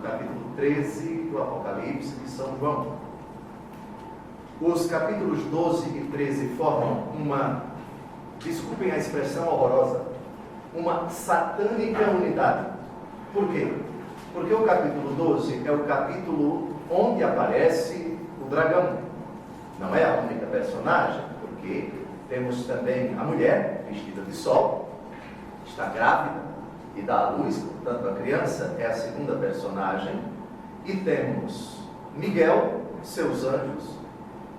capítulo 13 do Apocalipse de São João. Os capítulos 12 e 13 formam uma, desculpem a expressão horrorosa, uma satânica unidade. Por quê? Porque o capítulo 12 é o capítulo onde aparece o dragão. Não é a única personagem, porque temos também a mulher vestida de sol, está grávida e dá à luz, portanto a criança é a segunda personagem, e temos Miguel, seus anjos,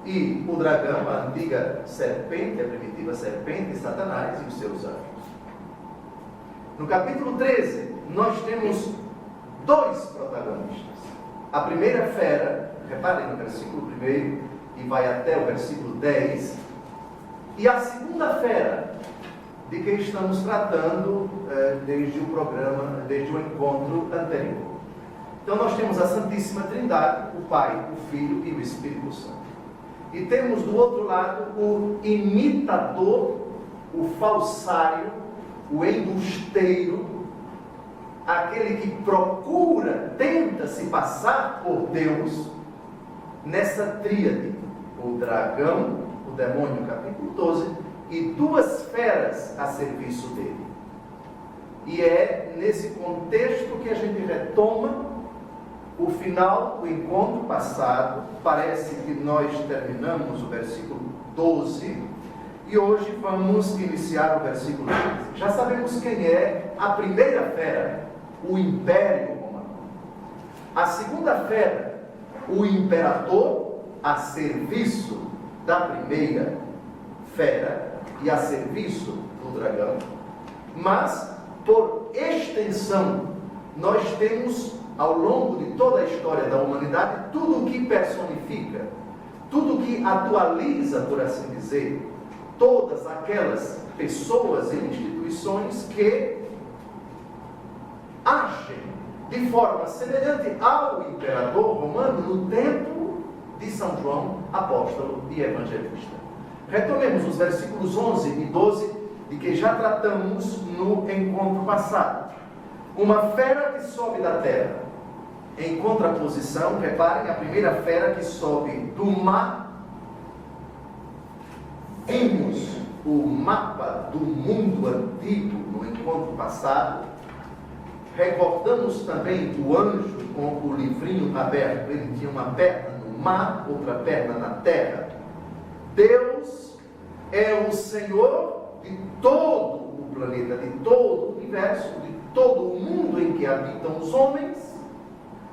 e o dragão, a antiga serpente, a primitiva serpente, Satanás e os seus anjos. No capítulo 13, nós temos dois protagonistas. A primeira fera, reparem no versículo 1 e vai até o versículo 10, e a segunda fera, de quem estamos tratando desde o programa, desde o encontro anterior. Então nós temos a Santíssima Trindade, o Pai, o Filho e o Espírito Santo. E temos do outro lado o imitador, o falsário, o embusteiro, aquele que procura, tenta se passar por Deus nessa tríade: o dragão, o demônio, capítulo 12, e duas feras a serviço dele. E é nesse contexto que a gente retoma o final do encontro passado. Parece que nós terminamos o versículo 12 e hoje vamos iniciar o versículo 13. Já sabemos quem é a primeira fera, o Império Romano. A segunda fera, o imperador, a serviço da primeira fera e a serviço do dragão. Mas, por extensão, nós temos ao longo de toda a história da humanidade tudo o que personifica, tudo o que atualiza, por assim dizer, todas aquelas pessoas e instituições que agem de forma semelhante ao imperador romano no tempo de São João, apóstolo e evangelista. Retomemos os versículos 11 e 12, de que já tratamos no encontro passado. Uma fera que sobe da terra. Em contraposição, reparem, a primeira fera que sobe do mar. Vimos o mapa do mundo antigo no encontro passado. Recordamos também o anjo com o livrinho aberto. Ele tinha uma perna no mar, outra perna na terra. Deus é o Senhor de todo o planeta, de todo o universo, de todo o mundo em que habitam os homens,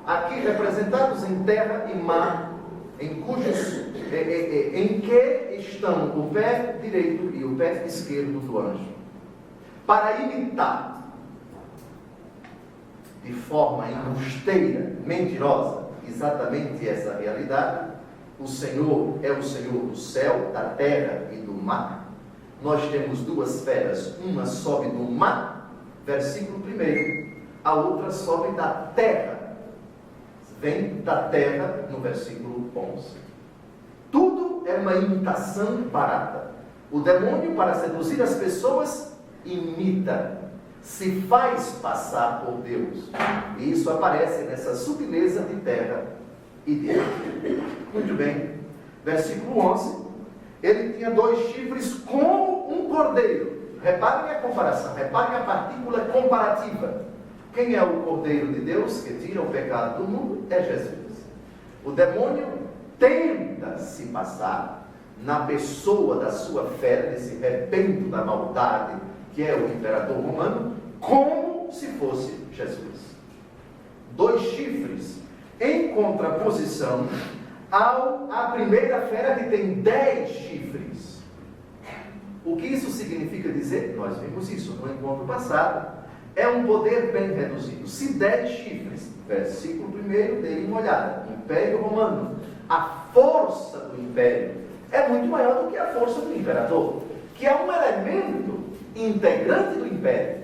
aqui representados em terra e mar, em que estão o pé direito e o pé esquerdo do anjo. Para imitar de forma embusteira, mentirosa, exatamente essa realidade, o Senhor é o Senhor do céu, da terra e do mar. Nós temos duas feras, uma sobe do mar, versículo 1, a outra sobe da terra, vem da terra no versículo 11. Tudo é uma imitação barata. O demônio, para seduzir as pessoas, imita, se faz passar por Deus. E isso aparece nessa sutileza de terra e de ar. Muito bem. Versículo 11. Ele tinha dois chifres como um cordeiro. Reparem a comparação, reparem a partícula comparativa. Quem é o Cordeiro de Deus que tira o pecado do mundo? É Jesus. O demônio tenta se passar na pessoa da sua fera, desse rebento da maldade, que é o imperador romano, como se fosse Jesus. Dois chifres em contraposição à primeira fera, que tem 10 chifres. O que isso significa dizer? Nós vimos isso no encontro passado. É um poder bem reduzido. Se 10 chifres, versículo 1, deem uma olhada. Império Romano. A força do império é muito maior do que a força do imperador, que é um elemento integrante do império.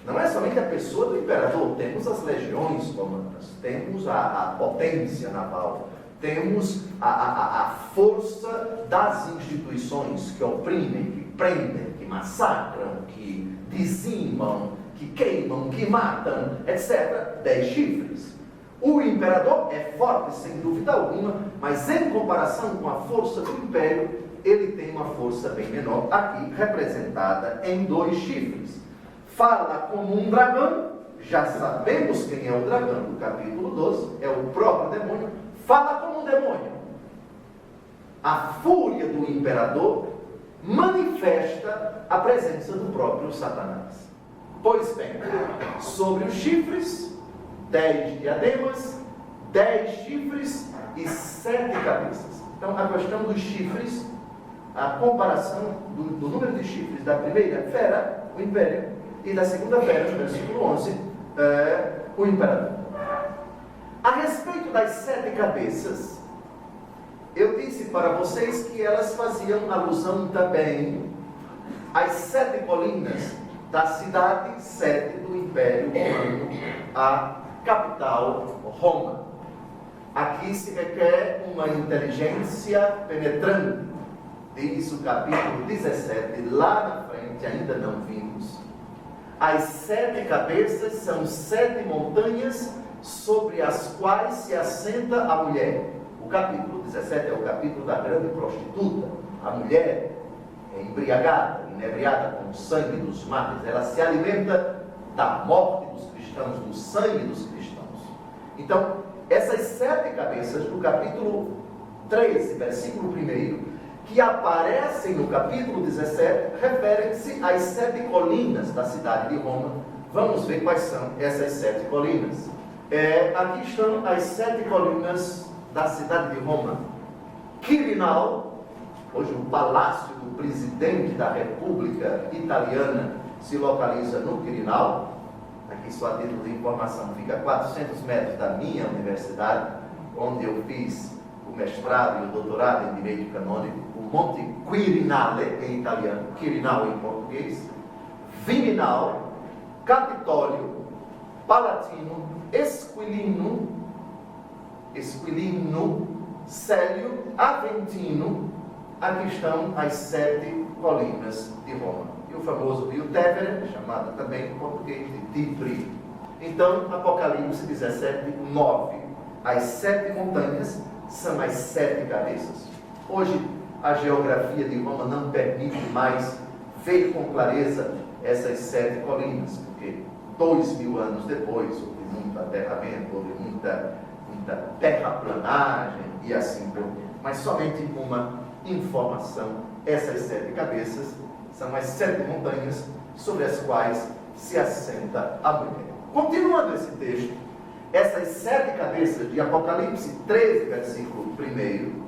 Não é somente a pessoa do imperador. Temos as legiões romanas, temos a potência naval, temos a força das instituições que oprimem, que prendem, que massacram, que dizimam, que queimam, que matam, etc. 10 chifres. O imperador é forte, sem dúvida alguma, mas em comparação com a força do império, ele tem uma força bem menor, aqui representada em 2 chifres. Fala como um dragão, já sabemos quem é o dragão, no capítulo 12, é o próprio demônio. Fala como um demônio. A fúria do imperador manifesta a presença do próprio Satanás. Pois bem, sobre os chifres, 10 diademas, 10 chifres e 7 cabeças. Então, a questão dos chifres, a comparação do número de chifres da primeira fera, o império, e da segunda fera, no versículo 11, o imperador. A respeito das 7 cabeças, eu disse para vocês que elas faziam alusão também às 7 colinas da cidade 7 do Império Romano, a capital Roma. Aqui se requer uma inteligência penetrante, diz o capítulo 17, lá na frente, ainda não vimos. As 7 cabeças são 7 montanhas sobre as quais se assenta a mulher. O capítulo 17 é o capítulo da grande prostituta. A mulher é embriagada, inebriada com o sangue dos mártires. Ela se alimenta da morte dos cristãos, do sangue dos cristãos. Então, essas 7 cabeças do capítulo 13, versículo 1, que aparecem no capítulo 17, referem-se às 7 colinas da cidade de Roma. Vamos ver quais são essas 7 colinas. Aqui estão as 7 colinas da cidade de Roma. Quirinal, hoje o palácio do presidente da República Italiana se localiza no Quirinal. Aqui só a título de informação, fica a 400 metros da minha universidade, onde eu fiz o mestrado e o doutorado em Direito Canônico, o Monte Quirinale em italiano, Quirinal em português, Viminal, Capitólio, Palatino, Esquilino, Célio, Aventino. Aqui estão as 7 colinas de Roma. E o famoso rio Tevere, chamado também em português de Tibre. Então, Apocalipse 17, 9. As 7 montanhas são as 7 cabeças. Hoje, a geografia de Roma não permite mais ver com clareza essas 7 colinas, porque 2000 anos depois houve muito aterramento, houve muita terraplanagem e assim por diante. Mas somente uma informação: essas 7 cabeças são as 7 montanhas sobre as quais se assenta a mulher. Continuando esse texto, essas 7 cabeças de Apocalipse 13, versículo 1,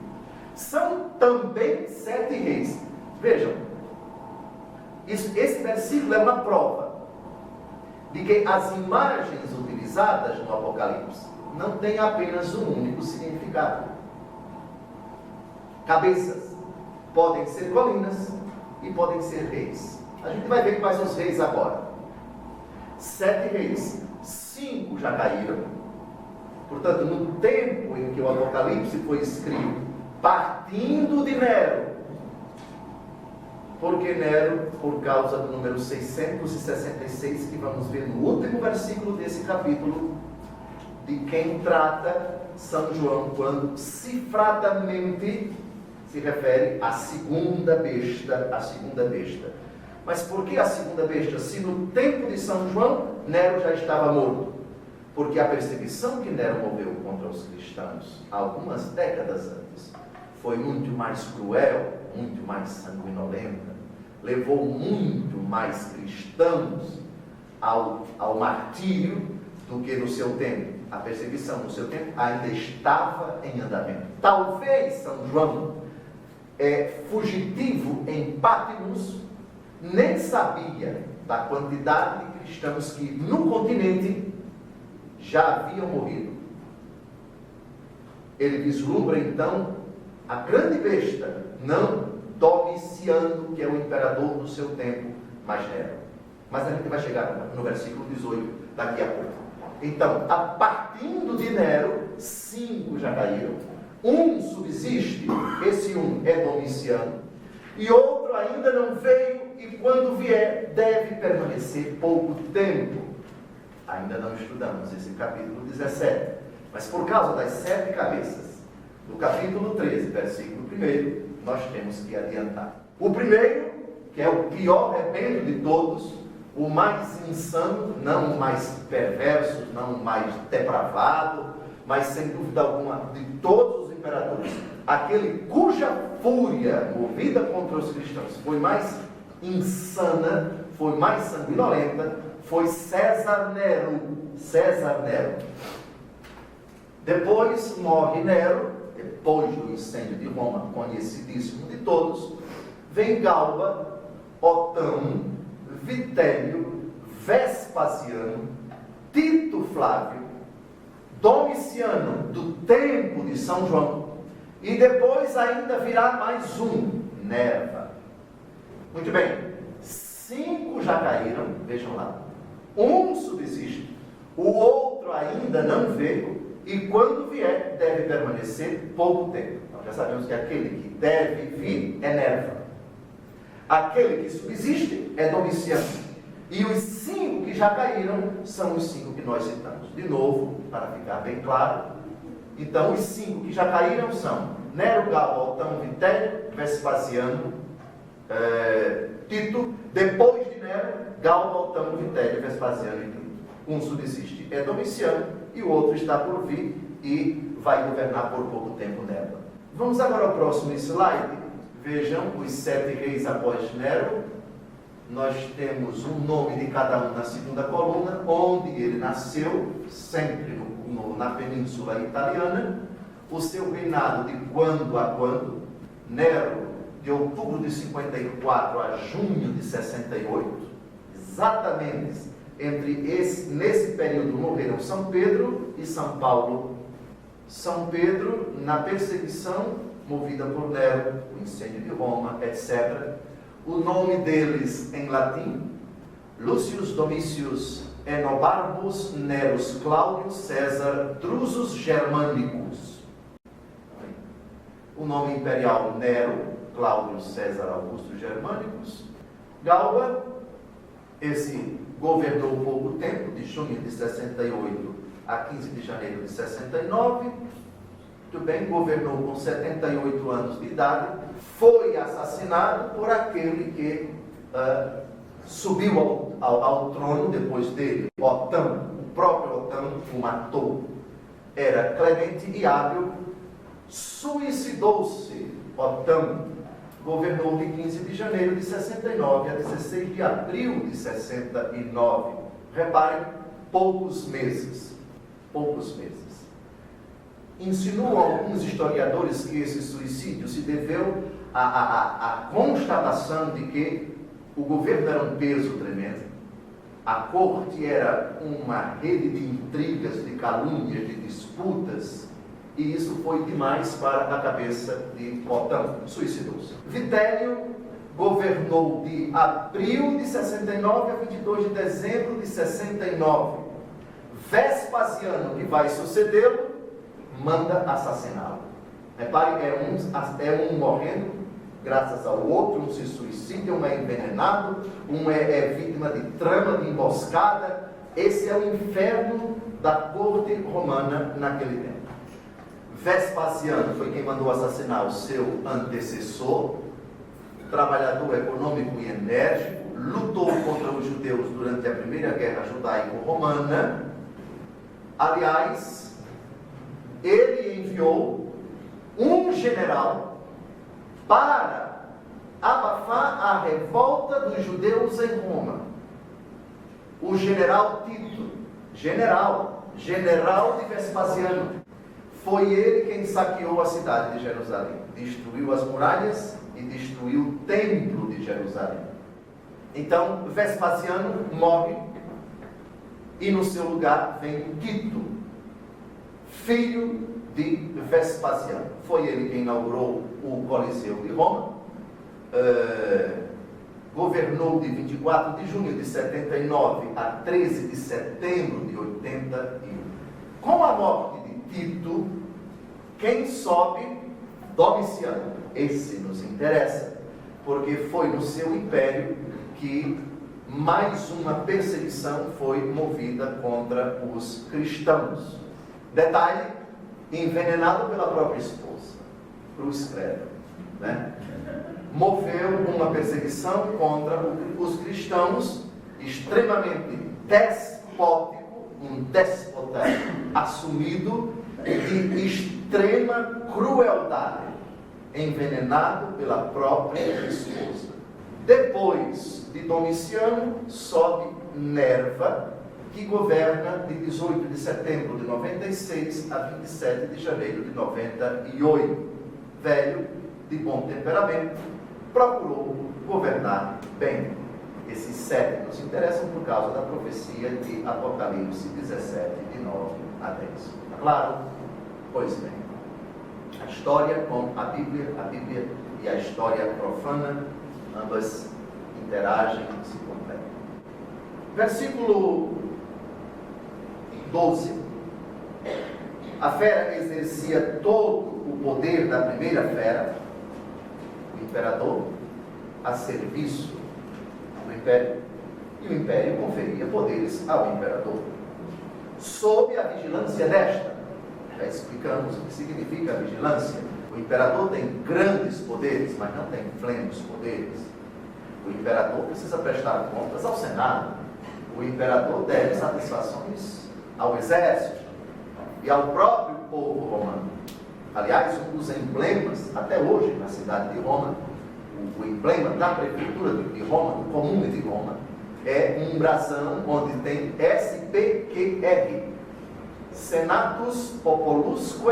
são também 7 reis. Vejam, esse versículo é uma prova de que as imagens utilizadas no Apocalipse não têm apenas um único significado. Cabeças podem ser colinas e podem ser reis. A gente vai ver quais são os reis agora. 7 reis, 5 já caíram. Portanto, no tempo em que o Apocalipse foi escrito, partindo de Nero. Porque Nero, por causa do número 666, que vamos ver no último versículo desse capítulo, de quem trata São João, quando cifradamente se refere à segunda besta, a segunda besta. Mas por que a segunda besta? Se no tempo de São João, Nero já estava morto. Porque a perseguição que Nero moveu contra os cristãos, algumas décadas antes, foi muito mais cruel, muito mais sanguinolenta, levou muito mais cristãos ao martírio do que no seu tempo. A perseguição no seu tempo ainda estava em andamento. Talvez São João, fugitivo em Patmos, nem sabia da quantidade de cristãos que no continente já haviam morrido. Ele vislumbra então a grande besta, não Domiciano, que é o imperador do seu tempo, mas Nero. Mas a gente vai chegar no versículo 18 daqui a pouco. Então, partindo de Nero, 5 já caíram. Um subsiste, esse um é Domiciano, e outro ainda não veio, e quando vier, deve permanecer pouco tempo. Ainda não estudamos esse capítulo 17. Mas por causa das 7 cabeças, no capítulo 13, versículo 1, nós temos que adiantar. O primeiro, que é o pior rebento de todos, o mais insano, não o mais perverso, não o mais depravado, mas sem dúvida alguma de todos os imperadores, aquele cuja fúria movida contra os cristãos foi mais insana, foi mais sanguinolenta, foi César Nero. César Nero. Depois morre Nero, depois do incêndio de Roma, conhecidíssimo de todos, vem Galba, Otão, Vitélio, Vespasiano, Tito Flávio, Domiciano, do tempo de São João, e depois ainda virá mais um, Nerva. Muito bem, 5 já caíram, vejam lá. Um subsiste, o outro ainda não veio, e quando vier, deve permanecer pouco tempo. Nós já sabemos que aquele que deve vir é Nerva. Aquele que subsiste é Domiciano. E os 5 que já caíram são os 5 que nós citamos. De novo, para ficar bem claro. Então, os 5 que já caíram são Nero, Galba, Otão, Vitélio, Vespasiano, Tito. Depois de Nero, Galba, Otão, Vitélio, Vespasiano e Tito. Um subsiste, é Domiciano, e o outro está por vir e vai governar por pouco tempo Nero. Vamos agora ao próximo slide. Vejam os 7 reis após Nero. Nós temos o nome de cada um na segunda coluna, onde ele nasceu, sempre na Península Italiana, o seu reinado de quando a quando. Nero, de outubro de 54 a junho de 68, exatamente nesse período morreram São Pedro e São Paulo. São Pedro, na perseguição movida por Nero, o incêndio de Roma, etc. O nome deles em latim, Lucius Domitius Enobarbus Nerus Claudius César Drusus Germanicus. O nome imperial Nero, Cláudio César Augusto Germanicus. Galba, esse governou pouco tempo, de junho de 68 a 15 de janeiro de 69. Muito bem, governou com 78 anos de idade, foi assassinado por aquele que subiu ao trono depois dele, Otão. O próprio Otão o matou. Era clemente e hábil, suicidou-se. Otão governou de 15 de janeiro de 69 a 16 de abril de 69. Reparem, poucos meses. Poucos meses. Insinuam alguns historiadores que esse suicídio se deveu à constatação de que o governo era um peso tremendo, a corte era uma rede de intrigas, de calúnias, de disputas, e isso foi demais para a cabeça de Otão, suicidou-se. Vitélio governou de abril de 69 a 22 de dezembro de 69. Vespasiano, que vai sucedê-lo, manda assassiná-lo. Repare, é um morrendo graças ao outro, um se suicida, um é envenenado, um é vítima de trama, de emboscada. Esse é o inferno da corte romana naquele tempo. Vespasiano foi quem mandou assassinar o seu antecessor, trabalhador econômico e enérgico, lutou contra os judeus durante a primeira guerra judaico-romana. Aliás, ele enviou um general para abafar a revolta dos judeus em Roma. O general Tito, general de Vespasiano. Foi ele quem saqueou a cidade de Jerusalém, destruiu as muralhas e destruiu o templo de Jerusalém. Então, Vespasiano morre e no seu lugar vem Tito, filho de Vespasiano. Foi ele quem inaugurou o Coliseu de Roma, governou de 24 de junho de 79 a 13 de setembro de 81. Com a morte de Tito, quem sobe? Domiciano. Esse nos interessa, porque foi no seu império que mais uma perseguição foi movida contra os cristãos. Detalhe, envenenado pela própria esposa. Cruz credo, né? Moveu uma perseguição contra os cristãos, extremamente despótico, um déspota assumido, de extrema crueldade, envenenado pela própria esposa. Depois de Domiciano, sobe Nerva, que governa de 18 de setembro de 96 a 27 de janeiro de 98. Velho, de bom temperamento, procurou governar bem. Esses 7 nos interessam por causa da profecia de Apocalipse 17, de 9 a 10. Claro? Pois bem. A história com a Bíblia e a história profana, ambas interagem e se completam. Versículo 12. A fera exercia todo o poder da primeira fera, o imperador, a serviço do império, e o império conferia poderes ao imperador. Sob a vigilância desta, já explicamos o que significa a vigilância. O imperador tem grandes poderes, mas não tem plenos poderes. O imperador precisa prestar contas ao Senado. O imperador deve satisfações ao exército e ao próprio povo romano. Aliás, um dos emblemas, até hoje, na cidade de Roma, o emblema da prefeitura de Roma, do comune de Roma, é um brasão onde tem SPQR, Senatus Populusque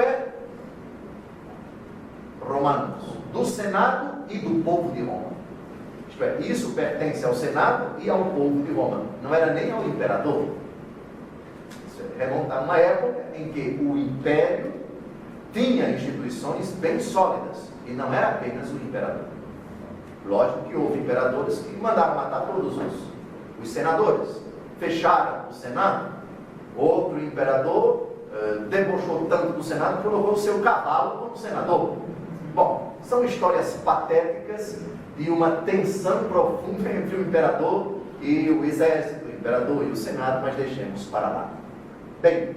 Romanus, do Senado e do povo de Roma. Isto é, isso pertence ao Senado e ao povo de Roma, não era nem ao imperador. Isso remonta a uma época em que o império tinha instituições bem sólidas, e não era apenas o imperador. Lógico que houve imperadores que mandaram matar todos os senadores, fecharam o Senado. Outro imperador debochou tanto do Senado que colocou o seu cavalo como senador. Bom, são histórias patéticas de uma tensão profunda entre o imperador e o exército, o imperador e o Senado, mas deixemos para lá. Bem,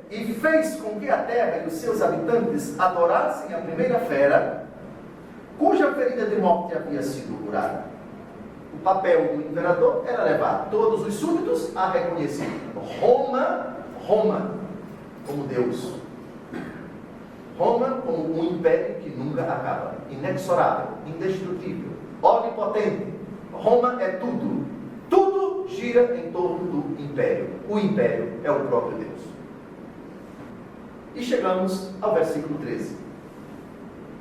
e fez com que a terra e os seus habitantes adorassem a primeira fera, cuja ferida de morte havia sido curada. O papel do imperador era levar todos os súditos a reconhecer Roma como Deus. Roma como um império que nunca acaba, inexorável, indestrutível, onipotente. Roma é tudo. Tudo gira em torno do império. O império é o próprio Deus. E chegamos ao versículo 13.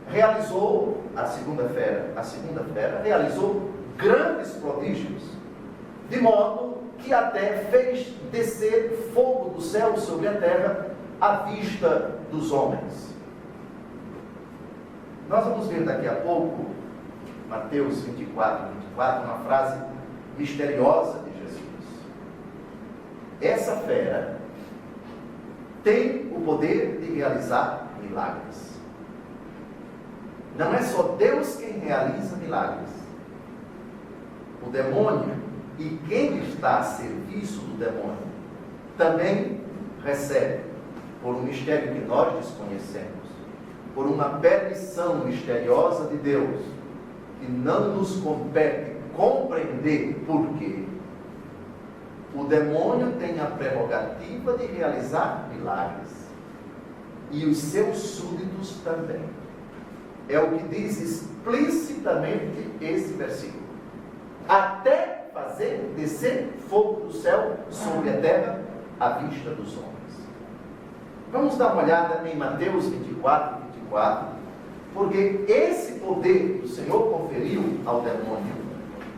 Realizou a segunda fera realizou grandes prodígios, de modo que até fez descer fogo do céu sobre a terra à vista dos homens. Nós vamos ver daqui a pouco, Mateus 24, uma frase misteriosa de Jesus. Essa fera tem o poder de realizar milagres. Não é só Deus quem realiza milagres. O demônio e quem está a serviço do demônio também recebe, por um mistério que nós desconhecemos, por uma permissão misteriosa de Deus, que não nos compete compreender por quê. O demônio tem a prerrogativa de realizar milagres, e os seus súditos também. É o que diz explicitamente esse versículo. Até fazer descer fogo do céu sobre a terra à vista dos homens. Vamos dar uma olhada em Mateus 24, porque esse poder que o Senhor conferiu ao demônio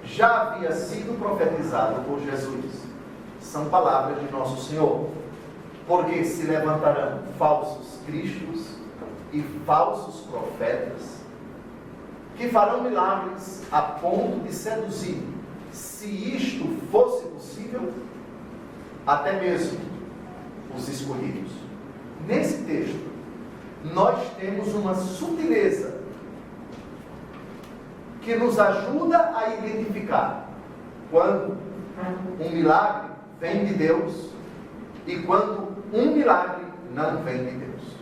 já havia sido profetizado por Jesus. São palavras de nosso Senhor. Porque se levantarão falsos cristos e falsos profetas, que farão milagres a ponto de seduzir, se isto fosse possível, até mesmo os escolhidos. Nesse texto, nós temos uma sutileza que nos ajuda a identificar quando um milagre vem de Deus e quando um milagre não vem de Deus.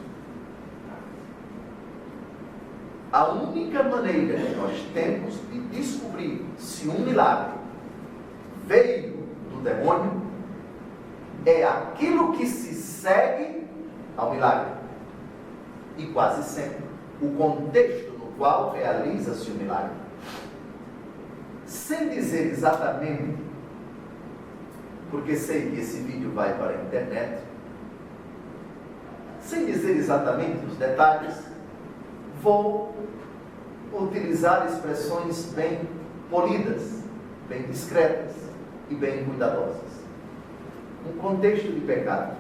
A única maneira que nós temos de descobrir se um milagre veio do demônio é aquilo que se segue ao milagre. E quase sempre o contexto no qual realiza-se o milagre. Sem dizer exatamente, porque sei que esse vídeo vai para a internet, sem dizer exatamente os detalhes, vou utilizar expressões bem polidas, bem discretas e bem cuidadosas. Um contexto de pecado,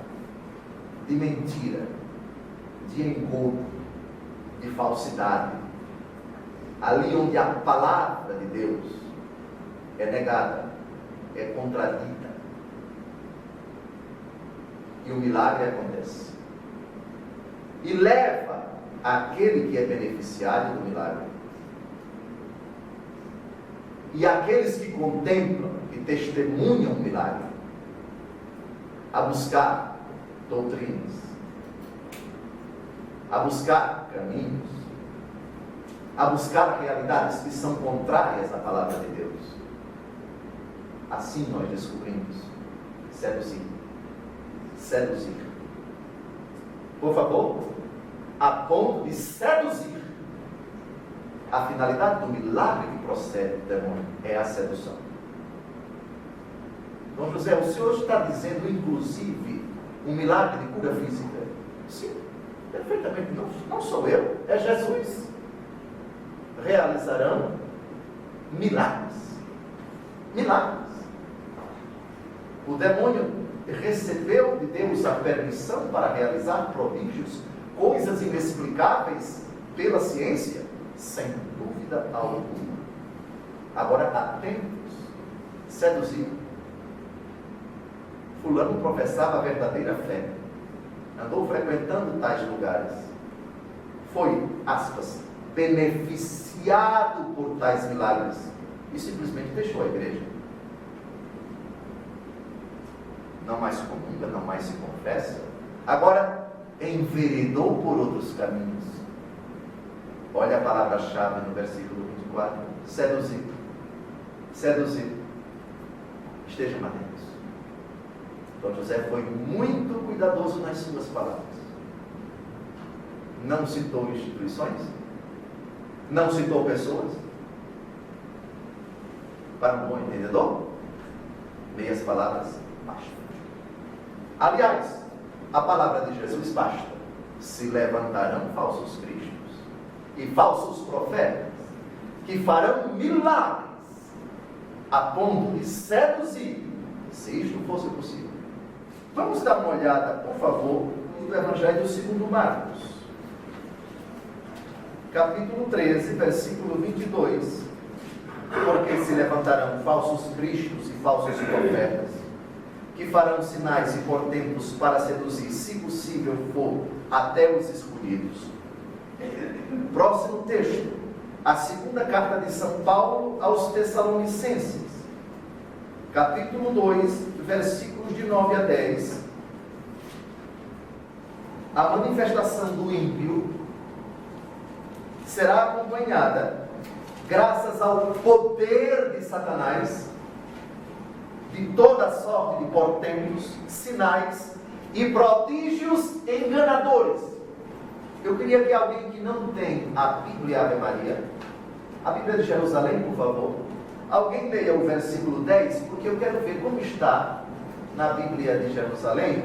de mentira, de engodo, de falsidade, ali onde a palavra de Deus é negada, é contradita, e o milagre acontece, e leva aquele que é beneficiário do milagre, e aqueles que contemplam e testemunham o milagre, a buscar doutrinas, a buscar caminhos, a buscar realidades que são contrárias à palavra de Deus. Assim nós descobrimos seduzir. Por favor, a ponto de seduzir. A finalidade do milagre que procede do demônio é a sedução. Dom José, o senhor está dizendo, inclusive, um milagre de cura física? Sim, perfeitamente. Não sou eu, é Jesus. Realizarão milagres. O demônio recebeu de Deus a permissão para realizar prodígios, coisas inexplicáveis pela ciência? Sem dúvida alguma. Agora, atentos, seduzir. Fulano professava a verdadeira fé, andou frequentando tais lugares, foi, aspas, beneficiado por tais milagres e simplesmente deixou a igreja. Não mais comunga, não mais se confessa, agora enveredou por outros caminhos. Olha a palavra-chave no versículo 24, seduzir. Estejam atentos. Dom José foi muito cuidadoso nas suas palavras. Não citou instituições, não citou pessoas. Para um bom entendedor, meias palavras bastam. Aliás, a palavra de Jesus basta. Se levantarão falsos cristos e falsos profetas, que farão milagres, a ponto de seduzir, se isto fosse possível. Vamos dar uma olhada, por favor, no Evangelho segundo Marcos, capítulo 13, versículo 22. Porque se levantarão falsos cristos e falsos profetas, que farão sinais e portentos para seduzir, se possível for, até os escolhidos. Próximo texto, a segunda carta de São Paulo aos Tessalonicenses, capítulo 2, versículos de 9 a 10. A manifestação do ímpio será acompanhada, graças ao poder de Satanás, de toda sorte de portentos, sinais e prodígios enganadores. Eu queria que alguém que não tem a Bíblia Ave Maria, a Bíblia de Jerusalém, por favor, alguém leia o versículo 10, porque eu quero ver como está na Bíblia de Jerusalém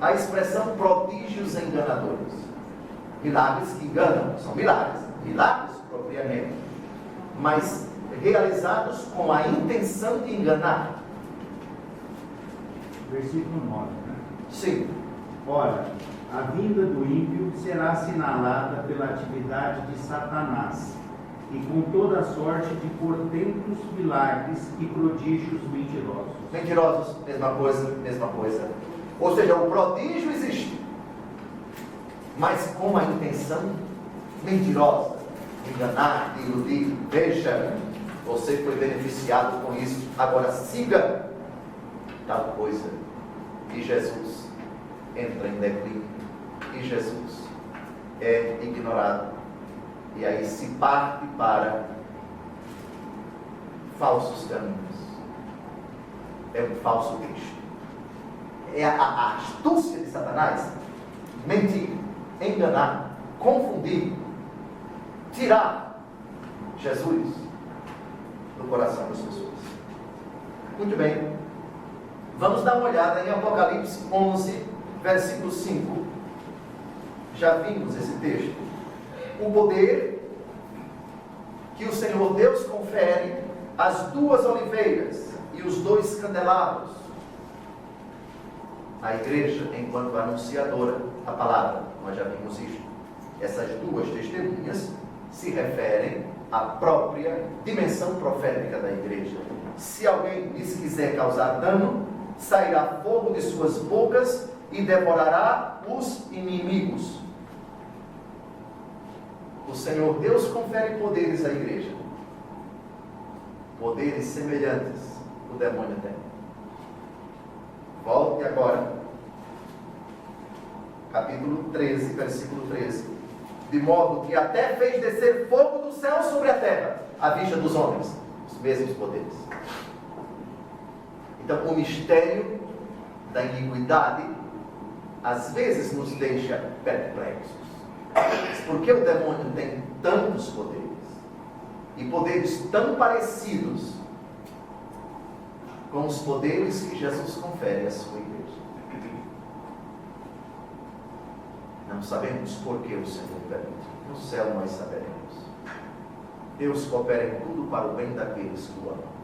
a expressão prodígios enganadores. Milagres que enganam, são milagres propriamente, mas realizados com a intenção de enganar. Versículo 9, né? Sim. Ora, a vinda do ímpio será assinalada pela atividade de Satanás, e com toda sorte de portentos, milagres e prodígios mentirosos. Mentirosos, mesma coisa. Ou seja, o prodígio existe, mas com a intenção mentirosa, de enganar, de iludir. Veja, você foi beneficiado com isso, agora siga tal coisa que Jesus entra em declínio e Jesus é ignorado. E aí se parte para falsos caminhos. É um falso Cristo. É a astúcia de Satanás mentir, enganar, confundir, tirar Jesus do coração das pessoas. Muito bem. Vamos dar uma olhada em Apocalipse 11, versículo 5. Já vimos esse texto. O poder que o Senhor Deus confere às duas oliveiras e os dois candelabros. A igreja, enquanto anunciadora da palavra, nós já vimos isto. Essas duas testemunhas se referem à própria dimensão profética da igreja. Se alguém lhes quiser causar dano, sairá fogo de suas bocas e devorará os inimigos. O Senhor Deus confere poderes à igreja. Poderes semelhantes o demônio tem. Volte agora. Capítulo 13, versículo 13. De modo que até fez descer fogo do céu sobre a terra, à vista dos homens. Os mesmos poderes. Então, o mistério da iniquidade às vezes nos deixa perplexos. Porque o demônio tem tantos poderes, e poderes tão parecidos com os poderes que Jesus confere à sua igreja. Não sabemos por que o Senhor permite. No céu nós saberemos. Deus coopera em tudo para o bem daqueles que o amam.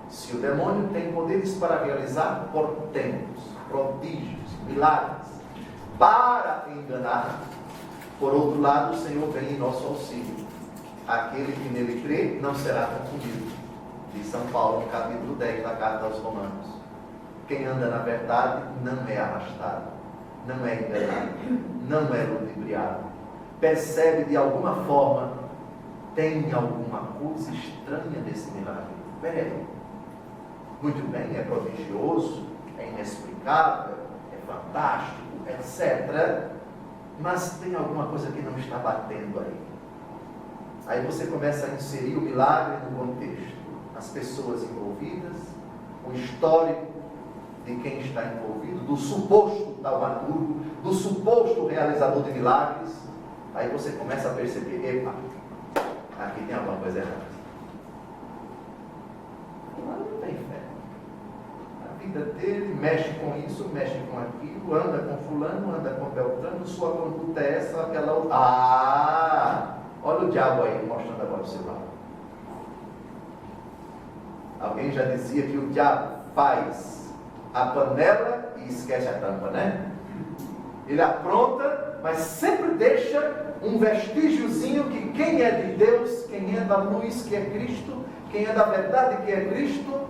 Se o demônio tem poderes para realizar portentos, prodígios, milagres, para enganar, por outro lado, o Senhor vem em nosso auxílio. Aquele que nele crê não será confundido. Diz São Paulo no capítulo 10 da carta aos Romanos. Quem anda na verdade não é arrastado, não é enganado, não é ludibriado. Percebe de alguma forma, tem alguma coisa estranha nesse milagre. Peraí. Muito bem, é prodigioso, é inexplicável, é fantástico, etc. Mas tem alguma coisa que não está batendo aí. Aí você começa a inserir o milagre no contexto. As pessoas envolvidas, o histórico de quem está envolvido, do suposto taumaturgo, do suposto realizador de milagres. Aí você começa a perceber, epa, aqui tem alguma coisa errada. Não tem fé. A vida dele mexe com isso, mexe com aquilo, anda com fulano, anda com Beltrano, sua conduta é essa, aquela outra. Ah! Olha o diabo aí, mostrando agora o seu lado. Alguém já dizia que o diabo faz a panela e esquece a tampa, né? Ele apronta, mas sempre deixa um vestígiozinho que quem é de Deus, quem é da luz, que é Cristo, quem é da verdade, que é Cristo,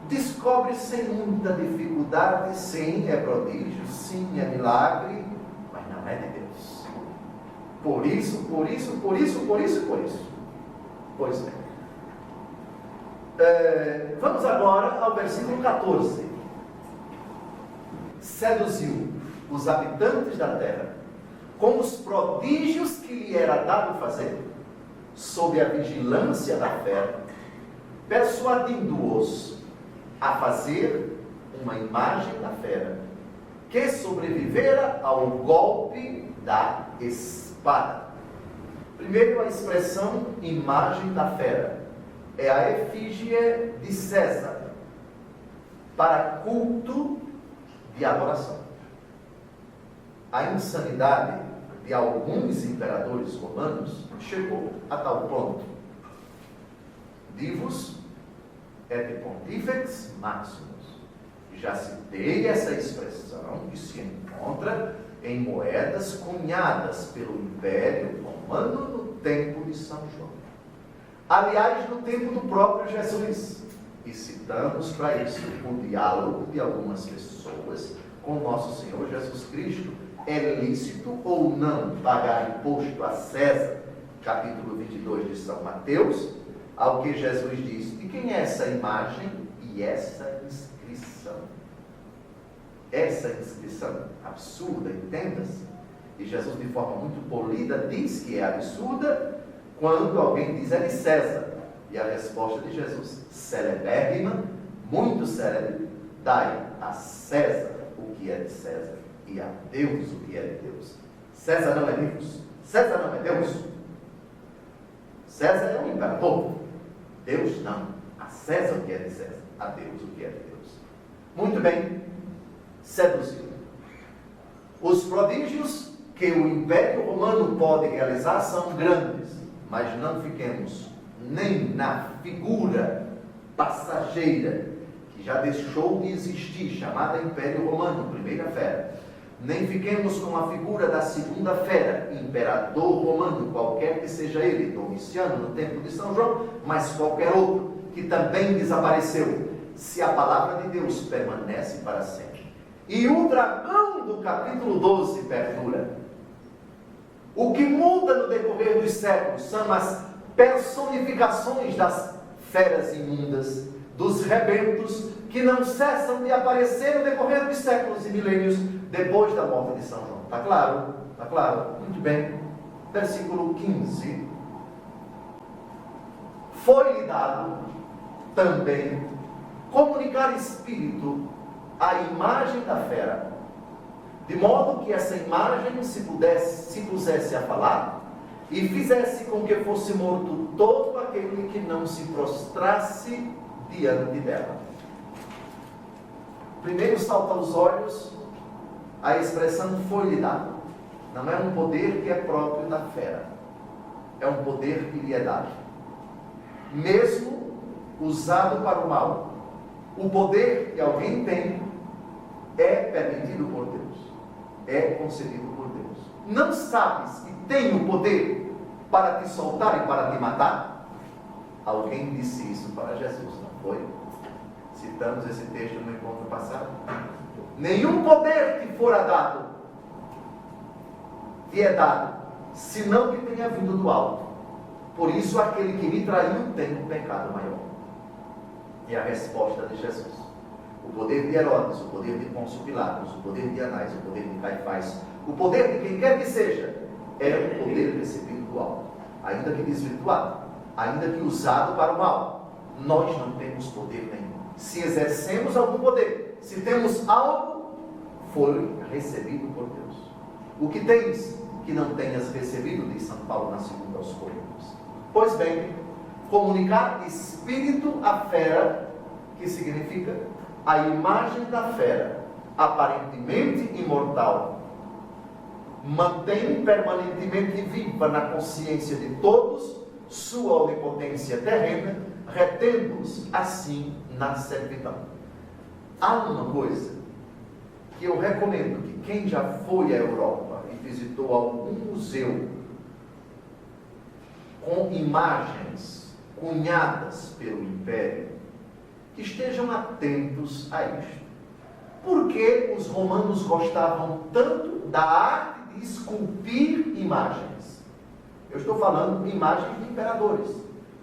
descobre sem muita dificuldade. Sim, é prodígio, sim, é milagre, mas não é de Deus. Por isso. Pois bem. Vamos agora ao versículo 14. Seduziu os habitantes da terra com os prodígios que lhe era dado fazer, sob a vigilância da fé, persuadindo-os a fazer uma imagem da fera, que sobrevivera ao golpe da espada. Primeiro, a expressão imagem da fera é a efígie de César para culto de adoração. A insanidade de alguns imperadores romanos chegou a tal ponto: divus et pontifex maximus. Já citei essa expressão que se encontra em moedas cunhadas pelo Império Romano no tempo de São João. Aliás, no tempo do próprio Jesus. E citamos para isso o diálogo de algumas pessoas com nosso Senhor Jesus Cristo. É lícito ou não pagar imposto a César? Capítulo 22 de São Mateus. Ao que Jesus diz: de quem é essa imagem e essa inscrição? essa inscrição absurda, entenda-se. E Jesus, de forma muito polida, diz que é absurda quando alguém diz é de César. E a resposta de Jesus, celebérrima, muito célebre: dai a César o que é de César e a Deus o que é de Deus. César não é Deus. César não é Deus. César é um imperador. Deus não. A César o que é de César, a Deus o que é de Deus. Muito bem, seduzido. Os prodígios que o Império Romano pode realizar são grandes, mas não fiquemos nem na figura passageira que já deixou de existir, chamada Império Romano, primeira fera. Nem fiquemos com a figura da segunda fera, imperador romano, qualquer que seja ele, Domiciano no tempo de São João, mas qualquer outro, que também desapareceu, se a palavra de Deus permanece para sempre. E o dragão do capítulo 12 perdura. O que muda no decorrer dos séculos são as personificações das feras imundas, dos rebentos, que não cessam de aparecer no decorrer dos séculos e milênios depois da morte de São João. Está claro? Está claro? Muito bem. Versículo 15. Foi-lhe dado também comunicar espírito à imagem da fera, de modo que essa imagem se pusesse a falar e fizesse com que fosse morto todo aquele que não se prostrasse diante dela. Primeiro salta aos olhos a expressão foi-lhe dado. Não é um poder que é próprio da fera, é um poder que lhe é dado, mesmo usado para o mal. O poder que alguém tem é permitido por Deus, é concedido por Deus. Não sabes que tem o poder para te soltar e para te matar? Alguém disse isso para Jesus, não foi? Citamos esse texto no encontro passado. Nenhum poder que fora dado te é dado, senão que tenha vindo do alto. Por isso aquele que me traiu tem um pecado maior. E a resposta de Jesus: o poder de Herodes, o poder de Pôncio Pilatos, o poder de Anás, o poder de Caifás, o poder de quem quer que seja, é um poder recebido do alto, ainda que desvirtuado, ainda que usado para o mal. Nós não temos poder nenhum. Se exercemos algum poder, se temos algo, foi recebido por Deus. O que tens que não tenhas recebido, diz São Paulo na segunda aos Coríntios. Pois bem, comunicar espírito à fera, que significa a imagem da fera, aparentemente imortal, mantém permanentemente viva na consciência de todos sua onipotência terrena, retendo-os assim na servidão. Há uma coisa que eu recomendo que quem já foi à Europa e visitou algum museu com imagens cunhadas pelo Império, que estejam atentos a isto. Por que os romanos gostavam tanto da arte de esculpir imagens? Eu estou falando de imagens de imperadores,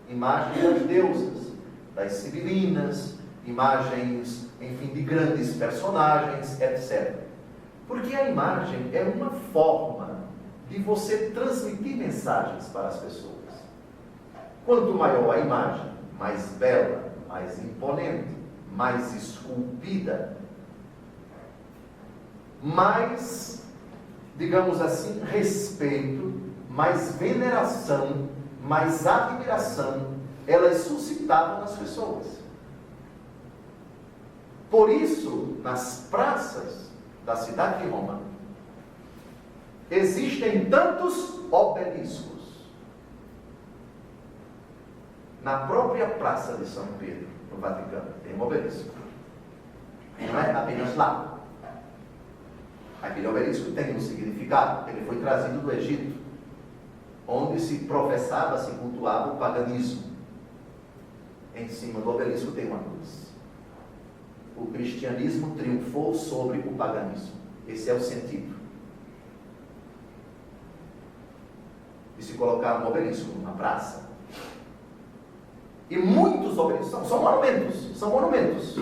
imagens das deusas, das sibilinas, imagens, enfim, de grandes personagens, etc. Porque a imagem é uma forma de você transmitir mensagens para as pessoas. Quanto maior a imagem, mais bela, mais imponente, mais esculpida, mais, digamos assim, respeito, mais veneração, mais admiração elas suscitavam nas pessoas. Por isso, nas praças da cidade de Roma, existem tantos obeliscos. Na própria praça de São Pedro, no Vaticano, tem um obelisco. Não é apenas lá. Aquele obelisco tem um significado. Ele foi trazido do Egito, onde se professava, se cultuava o paganismo. Em cima do obelisco tem uma cruz. O cristianismo triunfou sobre o paganismo. Esse é o sentido de se colocar um obelisco numa praça. E muitos obeliscos são monumentos,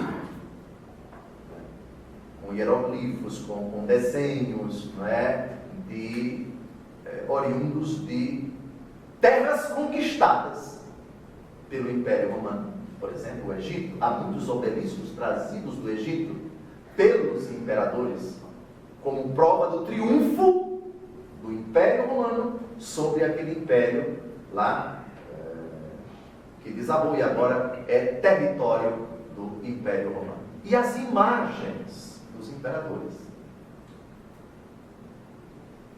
com hieroglifos, com desenhos, não é? Oriundos de terras conquistadas pelo Império Romano. Por exemplo, o Egito, há muitos obeliscos trazidos do Egito pelos imperadores como prova do triunfo do Império Romano sobre aquele império lá que desabou e agora é território do Império Romano. E as imagens dos imperadores: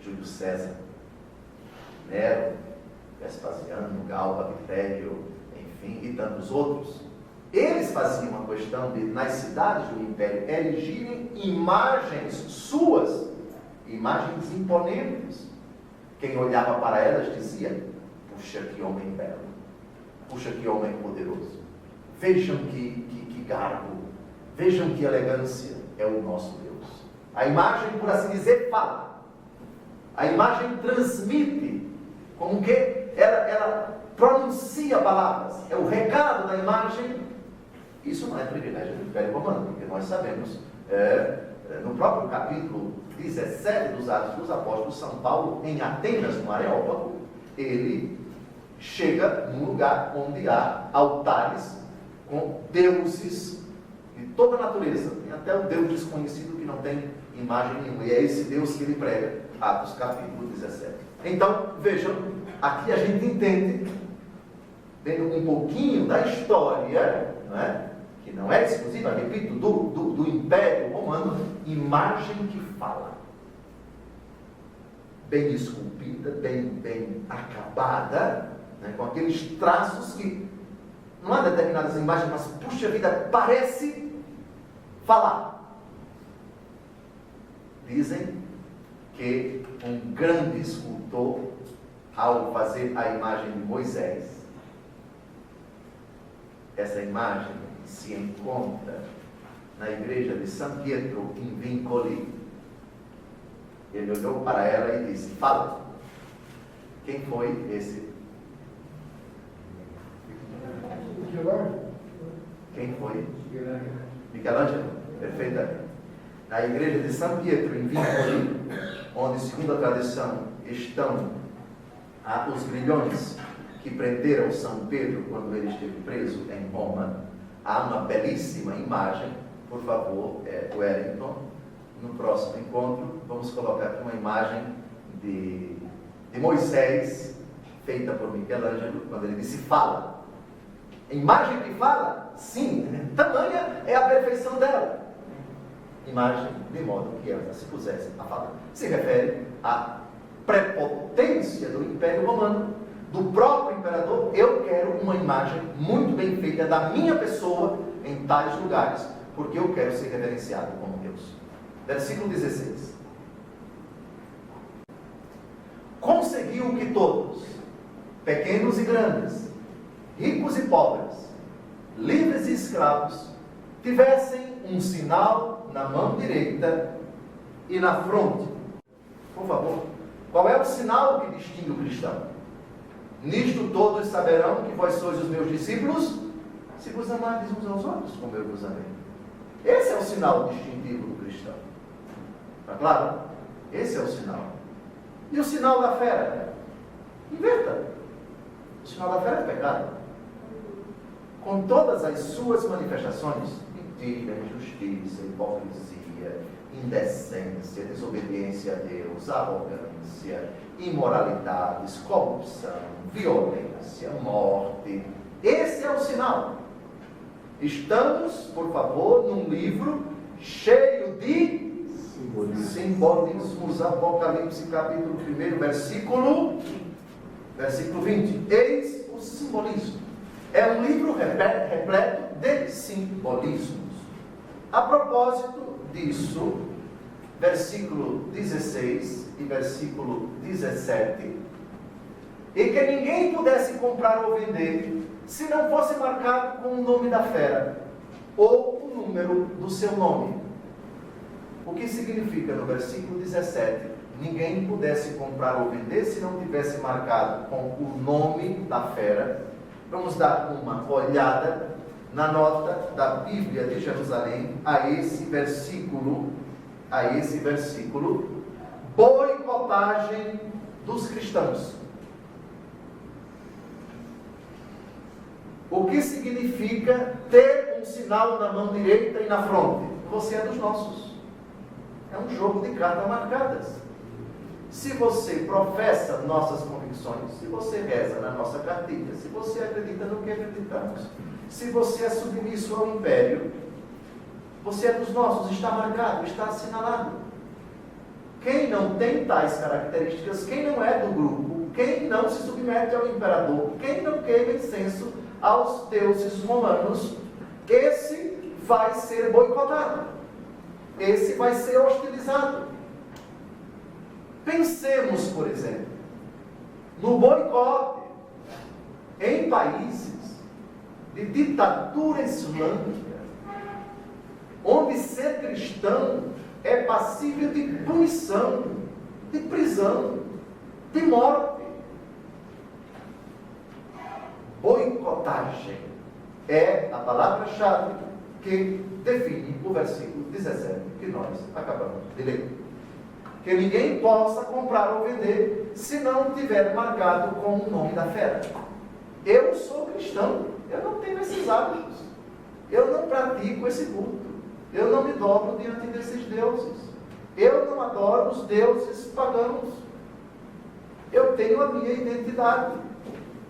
Júlio César, Nero, Vespasiano, Galba, Vitério, enfim, e tantos outros. Eles faziam uma questão de, nas cidades do Império, erigirem imagens suas, imagens imponentes. Quem olhava para elas dizia: puxa, que homem belo, puxa, que homem poderoso, vejam que garbo, vejam que elegância, é o nosso Deus. A imagem, por assim dizer, fala. A imagem transmite, como que ela pronuncia palavras. É o recado da imagem. Isso não é privilégio do Império Romano, porque nós sabemos, no próprio capítulo 17 dos Atos dos Apóstolos, São Paulo, em Atenas, no Areópago, ele chega num lugar onde há altares com deuses de toda a natureza. Tem até um Deus desconhecido que não tem imagem nenhuma. E é esse Deus que ele prega, Atos capítulo 17. Então, vejam, aqui a gente entende, vendo um pouquinho da história, não é? Que não é exclusiva, repito, do Império Romano, imagem que fala. Bem esculpida, bem acabada, né? Com aqueles traços que não há determinadas imagens, mas, puxa vida, parece falar. Dizem que um grande escultor, ao fazer a imagem de Moisés, essa imagem se encontra na igreja de San Pietro, em Vincoli. Ele olhou para ela e disse: fala, quem foi esse? Quem foi? Michelangelo. Perfeitamente. Na igreja de San Pietro, em Vincoli, onde, segundo a tradição, estão os grilhões que prenderam São Pedro quando ele esteve preso em Roma, há uma belíssima imagem. Por favor, Wellington, no próximo encontro, vamos colocar aqui uma imagem de Moisés, feita por Michelangelo, quando ele disse: fala. A imagem que fala, sim, tamanha é a perfeição dela. Imagem de modo que ela se pusesse a falar. Se refere à prepotência do Império Romano, do próprio imperador. Eu quero uma imagem muito bem feita da minha pessoa em tais lugares, porque eu quero ser reverenciado como Deus. Versículo 16. Conseguiu que todos, pequenos e grandes, ricos e pobres, livres e escravos, tivessem um sinal na mão direita e na fronte. Por favor, qual é o sinal que distingue o cristão? Nisto todos saberão que vós sois os meus discípulos, se vos amardes uns aos outros como eu vos amei. Esse é o sinal distintivo do cristão. Está claro? Esse é o sinal. E o sinal da fera? Inverta. O sinal da fera é pecado. Com todas as suas manifestações: mentira, injustiça, hipocrisia, indecência, desobediência a Deus, arrogância, imoralidades, corrupção, violência, morte. Esse é o sinal. Estamos, por favor, num livro cheio de simbolismos. Apocalipse capítulo 1, versículo 20. Eis o simbolismo. É um livro repleto de simbolismos. A propósito disso, versículo 16 e versículo 17: e que ninguém pudesse comprar ou vender se não fosse marcado com o nome da fera ou o número do seu nome. O que significa no versículo 17? Ninguém pudesse comprar ou vender se não tivesse marcado com o nome da fera. Vamos dar uma olhada na nota da Bíblia de Jerusalém a esse versículo a esse versículo, boicotagem dos cristãos. O que significa ter um sinal na mão direita e na fronte? Você é dos nossos. É um jogo de cartas marcadas. Se você professa nossas convicções, se você reza na nossa cartilha, se você acredita no que acreditamos, se você é submisso ao império, você é dos nossos, está marcado, está assinalado. Quem não tem tais características, quem não é do grupo, quem não se submete ao imperador, quem não queima incenso aos deuses romanos, esse vai ser boicotado. Esse vai ser hostilizado. Pensemos, por exemplo, no boicote em países de ditadura islâmica, onde ser cristão é passível de punição, de prisão, de morte. Boicotagem é a palavra-chave que define o versículo 17 que nós acabamos de ler. Que ninguém possa comprar ou vender se não tiver marcado com o nome da fera. Eu sou cristão, eu não tenho esses hábitos, eu não pratico esse culto, eu não me dobro diante desses deuses, eu não adoro os deuses pagãos, eu tenho a minha identidade,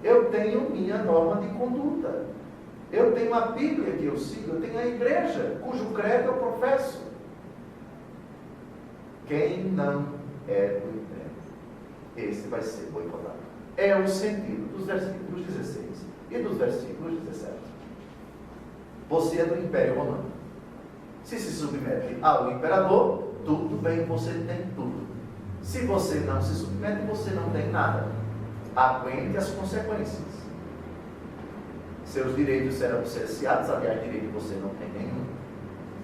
eu tenho minha norma de conduta, eu tenho a Bíblia que eu sigo, eu tenho a igreja cujo credo eu professo. Quem não é do império, esse vai ser boicotado. É o sentido dos versículos 16 e dos versículos 17. Você é do Império Romano. Se submete ao imperador, tudo bem, você tem tudo. Se você não se submete, você não tem nada. Aguente as consequências. Seus direitos serão cerceados, aliás, direito você não tem nenhum.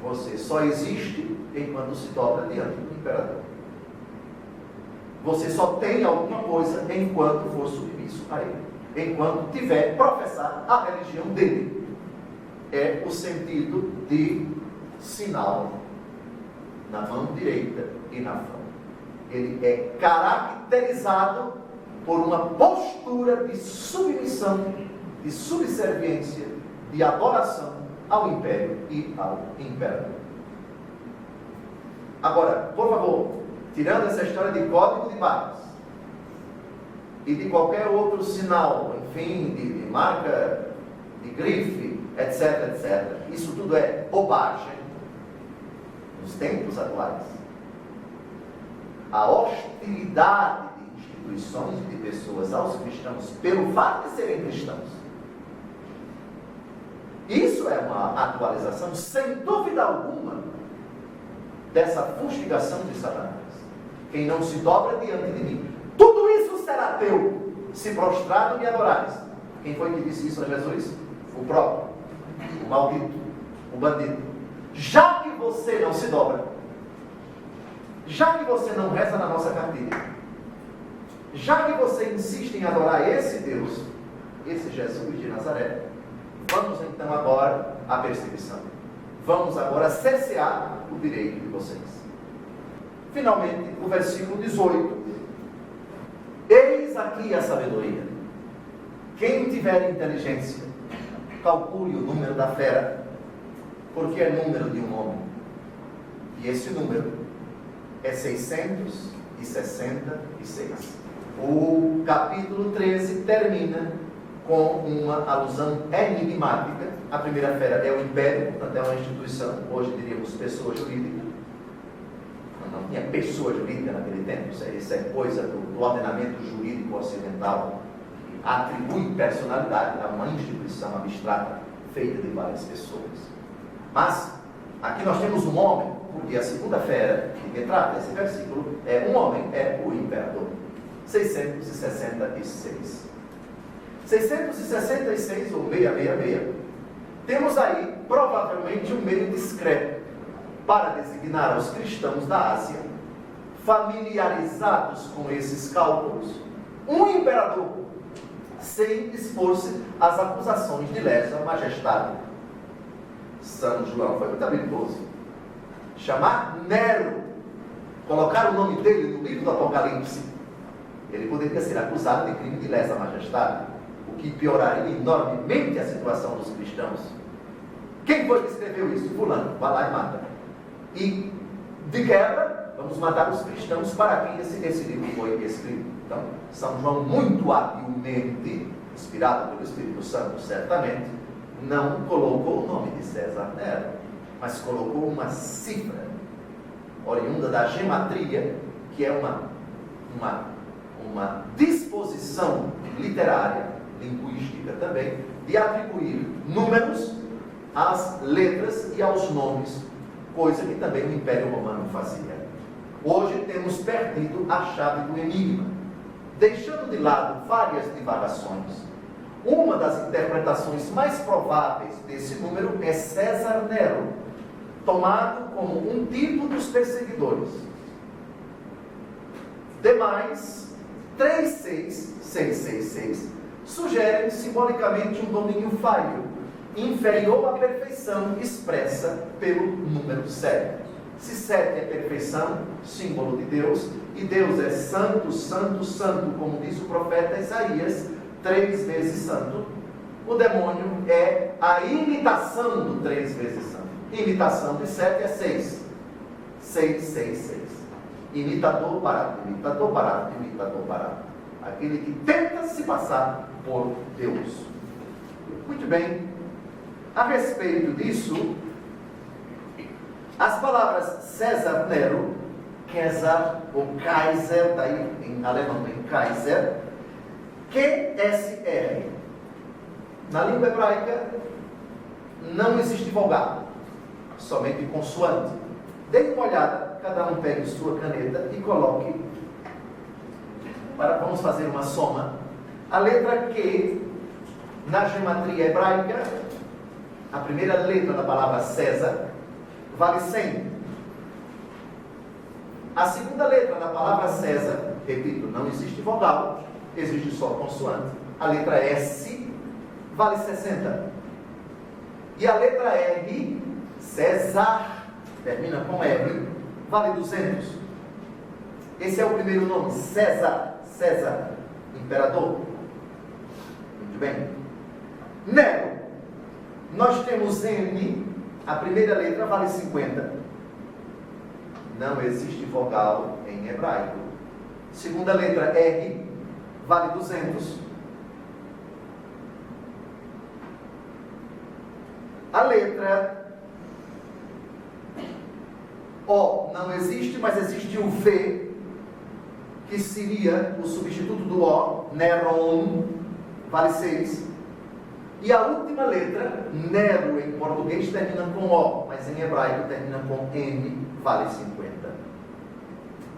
Você só existe enquanto se dobra diante do imperador. Você só tem alguma coisa enquanto for submisso a ele. Enquanto tiver professar a religião dele. É o sentido de sinal na mão direita e na fronte. Ele é caracterizado por uma postura de submissão, de subserviência, de adoração ao império e ao imperador. Agora, por favor, tirando essa história de código de barras e de qualquer outro sinal, enfim, de marca, de grife, etc, etc. Isso tudo é bobagem nos tempos atuais. A hostilidade de instituições e de pessoas aos cristãos pelo fato de serem cristãos. Isso é uma atualização, sem dúvida alguma, dessa fustigação de Satanás. Quem não se dobra diante de mim, tudo isso será teu, se prostrado me adorares. Quem foi que disse isso a Jesus? O próprio, o maldito, o bandido. Já que você não se dobra, já que você não reza na nossa cartilha, já que você insiste em adorar esse Deus, esse Jesus de Nazaré, vamos então agora à perseguição. Vamos agora cercear o direito de vocês. Finalmente, o versículo 18. Eis aqui a sabedoria. Quem tiver inteligência, calcule o número da fera, porque é número de um homem. E esse número é 666. O capítulo 13 termina com uma alusão enigmática. A primeira fera é o império, portanto é uma instituição, hoje diríamos pessoa jurídica. Não tinha pessoa jurídica naquele tempo, isso é coisa do ordenamento jurídico ocidental, que atribui personalidade a uma instituição abstrata feita de várias pessoas. Mas aqui nós temos um homem, porque a segunda fera que trata esse versículo é um homem, é o imperador. 666. 666 ou 666. Temos aí provavelmente um meio discreto para designar aos cristãos da Ásia, familiarizados com esses cálculos, um imperador, sem expor-se às acusações de lesa majestade. São João foi muito habilidoso. chamar Nero, colocar o nome dele no livro do Apocalipse, ele poderia ser acusado de crime de lesa majestade, o que pioraria enormemente a situação dos cristãos. Quem foi que escreveu isso? Fulano. Vai lá e mata. E, de quebra, vamos matar os cristãos para que esse livro foi escrito. Então, São João, muito habilmente, inspirado pelo Espírito Santo, certamente, não colocou o nome de César Nero, mas colocou uma cifra oriunda da gematria, que é uma disposição literária, linguística também, de atribuir números às letras e aos nomes, coisa que também o Império Romano fazia. Hoje temos perdido a chave do enigma, deixando de lado várias divagações. Uma das interpretações mais prováveis desse número é César Nero, tomado como um tipo dos perseguidores. Demais, 36666 sugerem simbolicamente um domínio falho, inferior à perfeição expressa pelo número 7. Se 7 é perfeição, símbolo de Deus, e Deus é santo, santo, santo, como diz o profeta Isaías, 3 vezes santo, o demônio é a imitação do 3 vezes santo. Imitação de 7 é 6. 6, 6, 6. Imitador barato, imitador barato, imitador barato. Aquele que tenta se passar por Deus. Muito bem. A respeito disso, as palavras César Nero, César ou Kaiser, daí em alemão tem Kaiser, QSR. Na língua hebraica não existe vogal, somente consoante. Dê uma olhada, cada um pegue sua caneta e coloque, vamos fazer uma soma. A letra Q, na gematria hebraica, a primeira letra da palavra César, vale 100. A segunda letra da palavra César, repito, não existe vogal, existe só consoante. A letra S vale 60. E a letra R, César, termina com R, vale 200. Esse é o primeiro nome, César, César, imperador. Muito bem. Nero, nós temos N, a primeira letra vale 50. Não existe vogal em hebraico. Segunda letra R, vale 200. A letra O não existe, mas existe o V, que seria o substituto do O, Neron, vale 6. E a última letra, Nero, em português, termina com O, mas em hebraico termina com N, vale 50.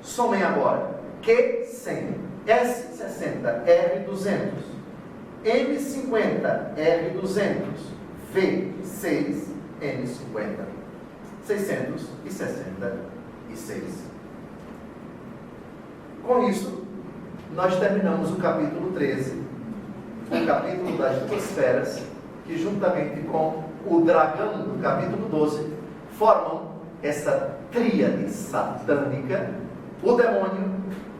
Somem agora. Q, 100. S, 60. R, 200. M, 50. R, 200. V, 6. N, 50. 666. Com isso, nós terminamos o capítulo 13. O capítulo das duas feras, que juntamente com o dragão do capítulo 12, formam essa tríade satânica, o demônio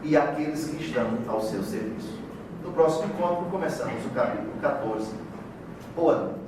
e aqueles que estão ao seu serviço. No próximo encontro, começamos o capítulo 14. Boa noite.